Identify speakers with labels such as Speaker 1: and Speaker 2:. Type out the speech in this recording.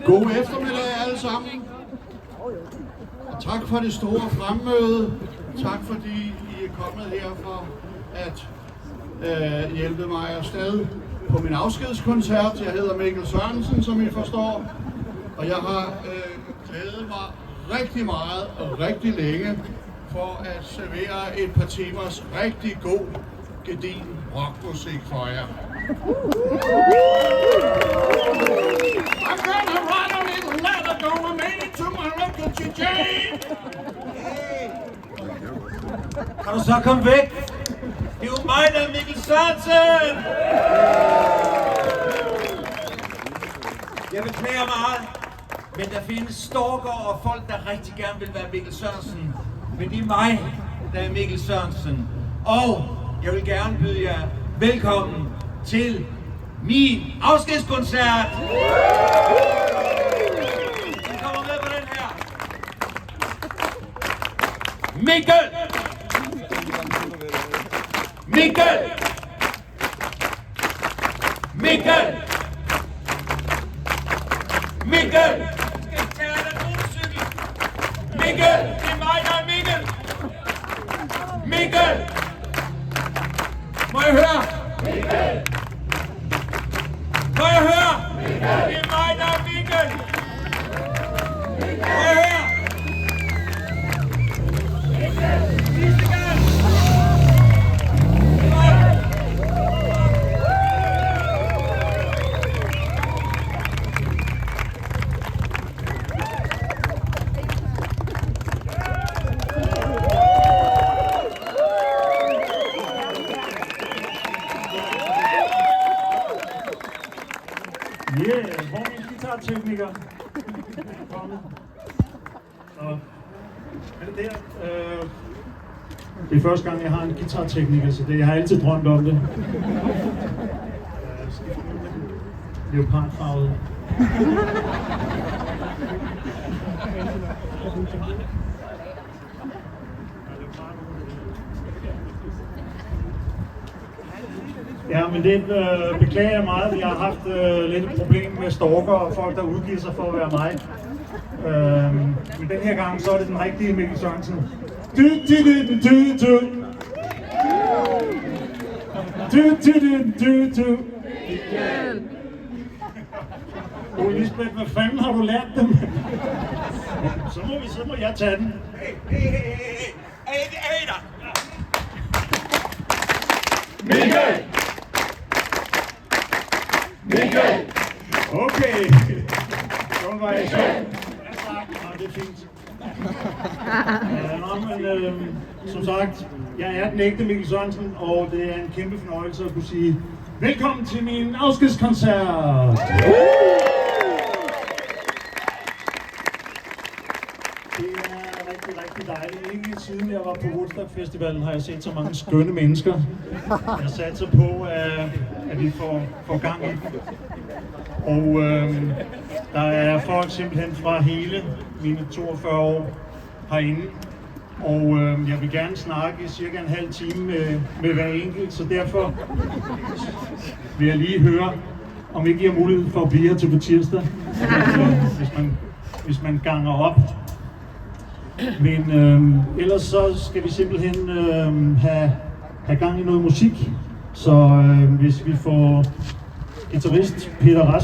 Speaker 1: God eftermiddag alle sammen. Og tak for det store fremmøde. Tak fordi I er kommet her for at hjælpe mig afsted på min afskedskoncert. Jeg hedder Mikkel Sørensen, som I forstår. Og jeg har glædet mig rigtig meget og rigtig længe for at servere et par timers rigtig god, gedigen rockmusik for jer. I'm gonna write a little letter, gonna make it to my local Jane.
Speaker 2: Kan du så komme væk? Det er jo mig, der er Mikkel Sørensen! Jeg beklager meget, men der findes stalker og folk, der rigtig gerne vil være Mikkel Sørensen. Men det er mig, der er Mikkel Sørensen. Og jeg vil gerne byde jer velkommen til min afskedskoncert! I kommer med på den her. Mikkel! Mikkel! Mikkel! Mikkel! Skal vi tage den motorcykel? Mikkel! Det er mig, der er Mikkel! Mikkel! Må jeg høre? Mikkel! Må jeg høre? Mikkel! Det er mig, der er Mikkel! Må jeg høre? Mikkel! Sidste gang!
Speaker 3: Yeah, hvor er min guitartekniker? Er det der? Det er første gang, jeg har en guitartekniker, så jeg har altid drømt om det. Leopardfarvet. Ja, men det beklager jeg meget. Jeg har haft lidt et problem med stalker og folk, der udgiver sig for at være mig. Men den her gang, så er det den rigtige Mikkel Sørensen. Lisbeth, hvad fanden har du lært dem? Så må jeg tage den.
Speaker 2: Hey der!
Speaker 1: Mikkel! Mikkel!
Speaker 3: Okay. Sådan var jeg så. Det er fint. Som sagt, jeg er den ægte Mikkel Sørensen, og det er en kæmpe fornøjelse at kunne sige velkommen til min afskedskoncert! Det er rigtig dejligt. Ikke siden jeg var på Woodstock Festivalen har jeg set så mange skønne mennesker. Jeg satser på, at vi får gang i den. Og der er folk simpelthen fra hele mine 42 år herinde. Og jeg vil gerne snakke i cirka en halv time med hver enkelt, så derfor vil jeg lige høre, om ikke I har mulighed for at blive her til på tirsdag, hvis man ganger op. Men ellers så skal vi simpelthen have gang i noget musik. Så hvis vi får guitarist Peter Rasmussen